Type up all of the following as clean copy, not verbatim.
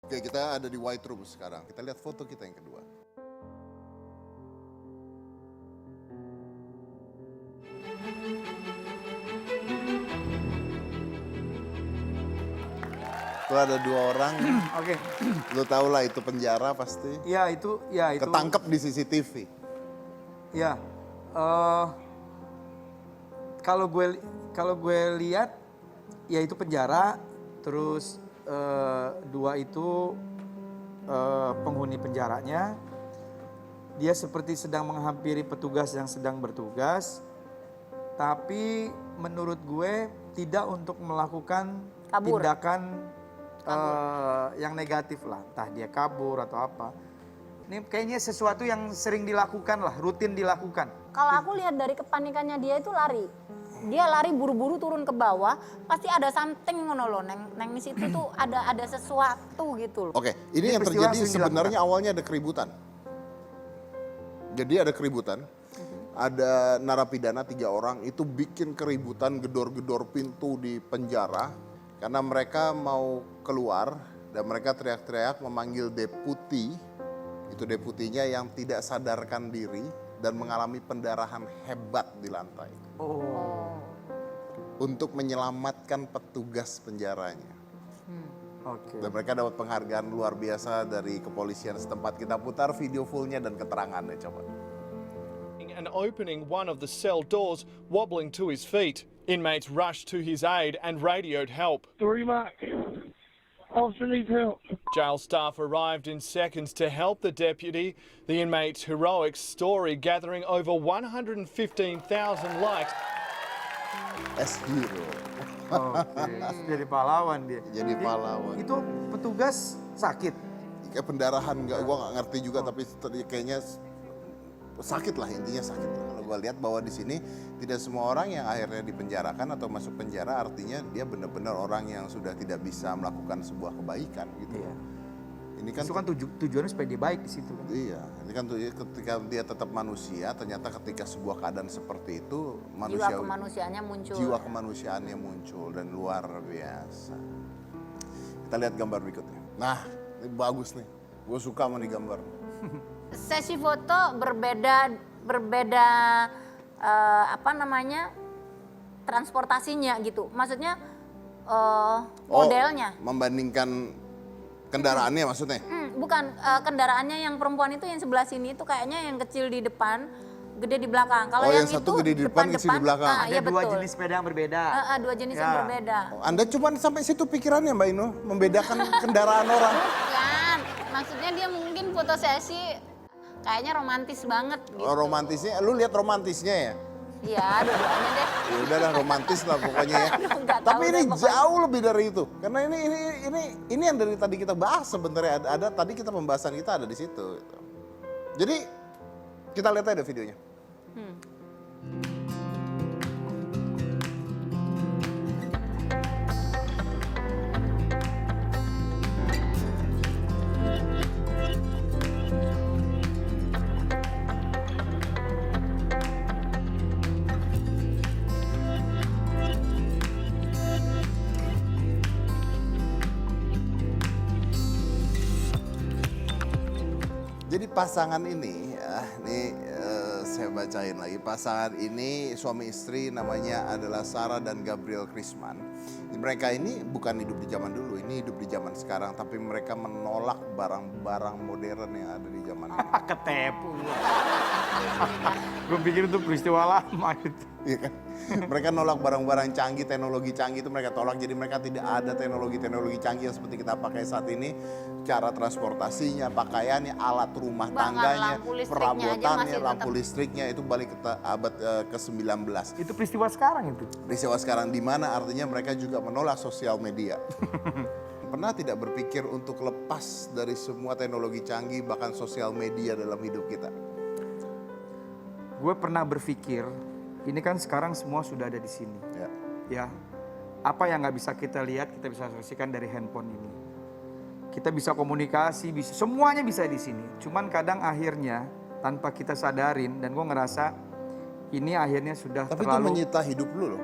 Oke, kita ada di White Room sekarang. Kita lihat foto kita yang kedua. Itu ada 2 orang. Oke. Lu tau lah itu penjara pasti. Ya itu. Ketangkep di CCTV. Ya. Kalau gue lihat, ya itu penjara. Terus 2 itu penghuni penjaranya. Dia seperti sedang menghampiri petugas yang sedang bertugas. Tapi menurut gue tidak untuk melakukan Kabur. tindakan yang negatif lah. Entah dia kabur atau apa. Ini kayaknya sesuatu yang sering dilakukan lah, rutin dilakukan. Kalau aku lihat dari kepanikannya dia itu lari. Dia lari buru-buru turun ke bawah, pasti ada something ngono loh. Neng di situ tuh ada sesuatu gitu loh. Oke, ini Ini yang peristiwa terjadi sering sebenarnya awalnya ada keributan. Jadi ada keributan. Ada narapidana 3 orang itu bikin keributan, gedor-gedor pintu di penjara karena mereka mau keluar dan mereka teriak-teriak memanggil deputi. Itu deputinya yang tidak sadarkan diri dan mengalami pendarahan hebat di lantai. Untuk menyelamatkan petugas penjaranya. Oke. Dan mereka dapat penghargaan luar biasa dari kepolisian setempat. Kita putar video fullnya dan keterangannya coba. And opening one of the cell doors, wobbling to his feet. Inmates rushed to his aid and radioed help. 3 Mark. Officer needs help. Jail staff arrived in seconds to help the deputy. The inmate's heroic story gathering over 115,000 likes. As hero. Oke, jadi pahlawan dia. Jadi pahlawan. Itu petugas sakit. Kayak pendarahan, gua nggak ngerti juga tapi kayaknya sakit lah, intinya sakit lah. Kalau gue lihat bahwa di sini tidak semua orang yang akhirnya dipenjarakan atau masuk penjara artinya dia benar-benar orang yang sudah tidak bisa melakukan sebuah kebaikan gitu. Iya. Ini kan Itu kan tujuannya supaya dia baik di situ kan. iya, ini kan ketika dia tetap manusia, ternyata ketika sebuah keadaan seperti itu Jiwa kemanusiaannya muncul. jiwa kemanusiaannya muncul dan luar biasa. Kita lihat gambar berikutnya. Nah, ini bagus nih. Gue suka sama nih gambar. Sesi foto berbeda transportasinya gitu. Maksudnya modelnya. Membandingkan kendaraannya maksudnya? Bukan kendaraannya yang perempuan itu yang sebelah sini itu kayaknya yang kecil di depan, gede di belakang. Kalau Oh, yang itu satu gede di depan, kecil di belakang. Iya Ada 2 betul. jenis sepeda yang berbeda. 2 jenis yang Ya. berbeda. Anda cuma sampai situ pikirannya Mbak Ino, membedakan kendaraan orang. Kan, maksudnya dia mungkin foto sesi kayaknya romantis banget gitu. Oh, romantisnya, lu lihat romantisnya ya? Iya, dua-duanya deh. Ya udahlah romantis lah pokoknya ya. Nggak tahu Tapi ini deh pokoknya. jauh lebih dari itu. Karena ini yang dari tadi kita bahas sebenarnya ada tadi kita pembahasan kita ada di situ. Gitu. Jadi kita lihat aja videonya. Jadi pasangan ini ya, ini saya bacain lagi. Pasangan ini suami istri namanya adalah Sarah dan Gabriel Krisman. Mereka ini bukan hidup di zaman dulu, ini hidup di zaman sekarang. Tapi mereka menolak barang-barang modern yang ada di zaman ini. Ketepu. Gue pikir itu peristiwa lama itu. Iya kan? Mereka nolak barang-barang canggih, teknologi canggih itu mereka tolak. Jadi mereka tidak ada teknologi-teknologi canggih yang seperti kita pakai saat ini. Cara transportasinya, pakaiannya, alat rumah Bahkan tangganya, lampu listriknya aja perabotannya, masih lampu tetap. listriknya itu balik ke abad ke-19. Itu peristiwa sekarang itu. Peristiwa sekarang di mana artinya mereka juga menolak sosial media. Pernah tidak berpikir untuk lepas dari semua teknologi canggih bahkan sosial media dalam hidup kita? Gue pernah berpikir, ini kan sekarang semua sudah ada di sini. Ya. Ya, apa yang nggak bisa kita lihat, kita bisa saksikan dari handphone ini. Kita bisa komunikasi, semuanya bisa di sini. Cuman kadang akhirnya tanpa kita sadarin, dan gue ngerasa ini akhirnya sudah Tapi itu terlalu menyita hidup lu loh.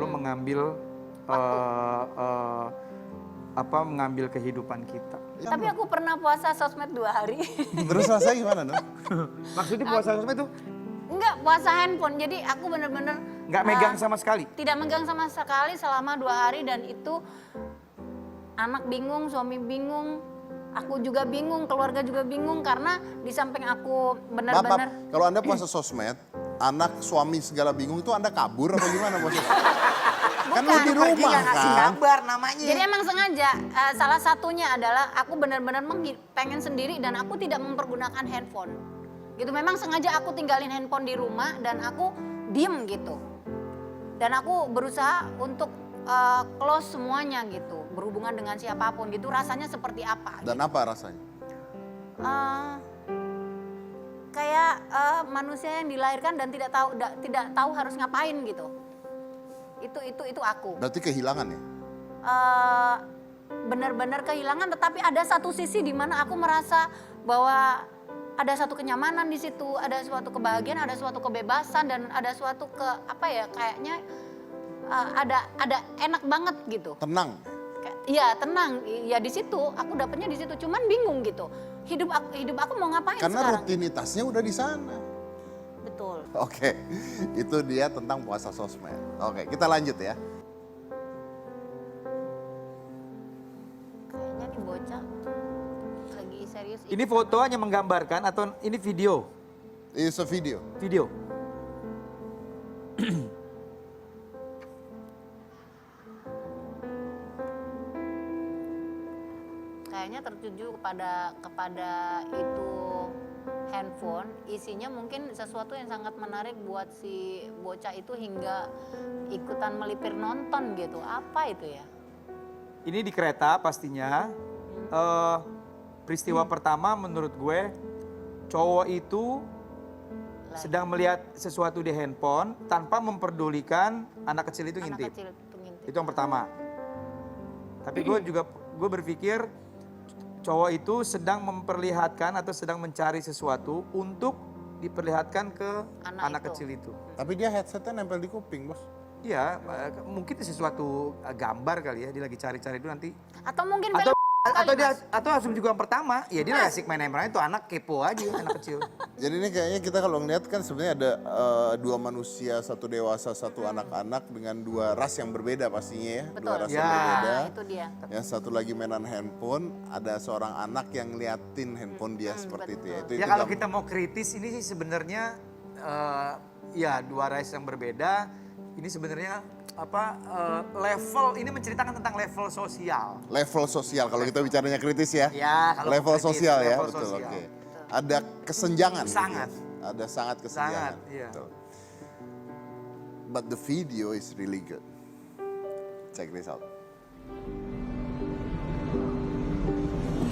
mengambil mengambil kehidupan kita. Tapi aku pernah puasa sosmed 2 hari. Terus rasanya gimana dong? Maksudnya puasa sosmed itu Enggak, puasa handphone. Jadi aku bener-bener nggak megang sama sekali. tidak megang sama sekali selama 2 hari, dan itu anak bingung, suami bingung, aku juga bingung, keluarga juga bingung, karena di samping aku Maaf, benar-benar kalau Anda puasa sosmed, anak, suami segala bingung itu Anda kabur atau gimana bos? Kan lu di rumah kan? kabar namanya. jadi emang sengaja. Salah satunya adalah aku benar-benar pengen sendiri dan aku tidak mempergunakan handphone. Gitu, memang sengaja aku tinggalin handphone di rumah dan aku diem gitu. Dan aku berusaha untuk close semuanya gitu, berhubungan dengan siapapun gitu, rasanya seperti apa. Dan apa rasanya? Kayak manusia yang dilahirkan dan tidak tahu harus ngapain gitu. Itu aku. Berarti kehilangan ya? Benar-benar kehilangan, tetapi ada satu sisi di mana aku merasa bahwa ada satu kenyamanan di situ, ada suatu kebahagiaan, ada suatu kebebasan, dan ada suatu kayaknya ada enak banget gitu. Tenang. Iya, tenang. Ya di situ, aku dapetnya di situ. Cuman bingung gitu. Hidup aku mau ngapain Karena sekarang? rutinitasnya udah di sana. Betul. Oke, itu dia tentang puasa sosmed. Oke, kita lanjut ya. Kayaknya nih bocah lagi serius. Ini foto hanya menggambarkan atau ini video? It's a video. Video. Kayaknya tertuju kepada itu handphone, isinya mungkin sesuatu yang sangat menarik buat si bocah itu hingga ikutan melipir nonton gitu. Apa itu ya? Ini di kereta pastinya. Peristiwa pertama menurut gue, cowok itu sedang melihat sesuatu di handphone tanpa memperdulikan anak kecil itu Anak ngintip. kecil itu ngintip. Itu yang pertama. Tapi gue berpikir cowok itu sedang memperlihatkan atau sedang mencari sesuatu untuk diperlihatkan ke anak kecil itu. Tapi dia headsetnya nempel di kuping bos. Iya, mungkin itu sesuatu gambar kali ya, dia lagi cari-cari itu nanti. Atau mungkin Atau langsung juga yang pertama, ya dia asik main handphone, itu anak kepo aja, anak kecil. Jadi ini kayaknya kita kalau ngeliat kan sebenarnya ada 2 manusia, 1 dewasa, 1 anak-anak dengan 2 ras yang berbeda pastinya ya. Betul. 2 ras Ya. yang berbeda. Itu dia. Yang satu lagi mainan handphone, ada seorang anak yang ngeliatin handphone dia seperti itu ya. Ya kalau kita mau kritis ini sih sebenarnya ya 2 ras yang berbeda. Ini sebenarnya level, ini menceritakan tentang level sosial. level sosial kalau kita bicaranya kritis ya. Ya, kalau level kritis, sosial ya, level betul. sosial. Oke. Ada kesenjangan. gitu ya. Sangat. Ada sangat kesenjangan. Sangat, iya. Betul. But the video is really good. Check this out.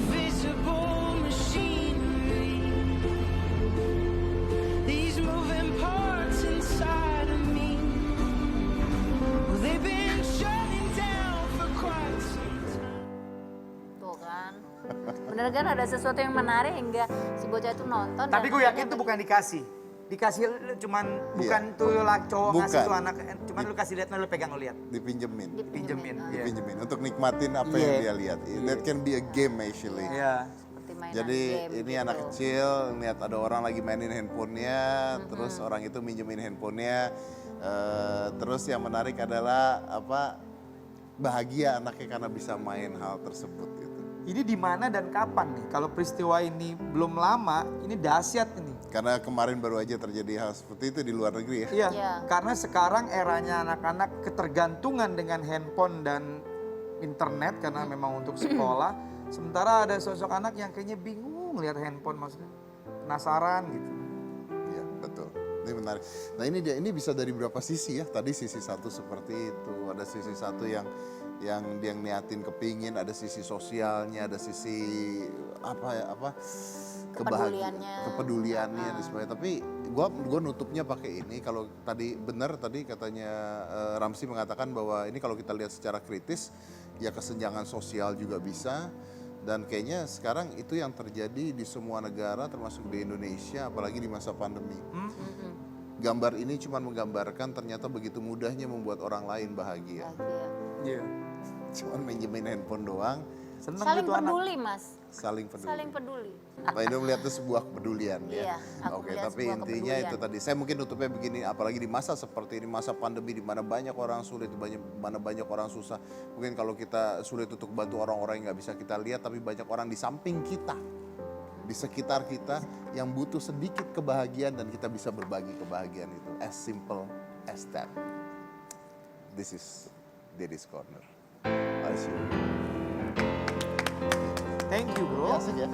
Visible machinery. These moving parts inside of me. Well, they've been shutting down for quite some time. Tuh kan. Bener kan, ada sesuatu yang menarik hingga si bocah itu nonton. Tapi dan gue yakin akhirnya itu bukan dikasih. Dikasih cuman bukan tuh cowok ngasih Bukan. tuh anak, cuman lu kasih lihat, lu pegang lu lihat. Dipinjemin. Pinjemin. Iya. Dipinjemin untuk nikmatin apa yang dia lihat. That can be a game actually. Iya. Seperti mainan Jadi game ini gitu. anak kecil ngeliat ada orang lagi mainin handphonenya, terus orang itu minjemin handphonenya. Terus yang menarik adalah bahagia anaknya karena bisa main hal tersebut gitu. Ini di mana dan kapan nih? Kalau peristiwa ini belum lama, ini dahsyat ini. Karena kemarin baru aja terjadi hal seperti itu di luar negeri ya. Iya, Iya. karena sekarang eranya anak-anak ketergantungan dengan handphone dan internet karena memang untuk sekolah. Sementara ada sosok anak yang kayaknya bingung lihat handphone, maksudnya penasaran gitu. Iya betul. Ini menarik. Nah ini bisa dari berapa sisi ya? Tadi sisi satu seperti itu, ada sisi satu yang dia niatin kepingin, ada sisi sosialnya, ada sisi kepeduliannya dan sebagainya. Tapi gua nutupnya pakai ini. Kalau tadi benar tadi katanya Ramsi mengatakan bahwa ini kalau kita lihat secara kritis ya kesenjangan sosial juga bisa. Dan kayaknya sekarang itu yang terjadi di semua negara termasuk di Indonesia apalagi di masa pandemi. Gambar ini cuma menggambarkan ternyata begitu mudahnya membuat orang lain bahagia. Bahagia. Iya. cuman minjemin handphone doang, Seneng Saling gitu anak. peduli, Mas. saling peduli. Saling peduli. Pak Indo melihat itu sebuah kepedulian Iya, ya. aku Oke, melihat tapi sebuah intinya kepedulian. itu tadi. Saya mungkin tutupnya begini, apalagi di masa seperti ini, masa pandemi di mana banyak orang sulit, mana banyak orang susah. Mungkin kalau kita sulit untuk bantu orang-orang yang nggak bisa kita lihat, tapi banyak orang di samping kita, di sekitar kita yang butuh sedikit kebahagiaan dan kita bisa berbagi kebahagiaan itu. As simple as that. This is Daddy's Corner. I'll see you. Thank you bro. Asik ya.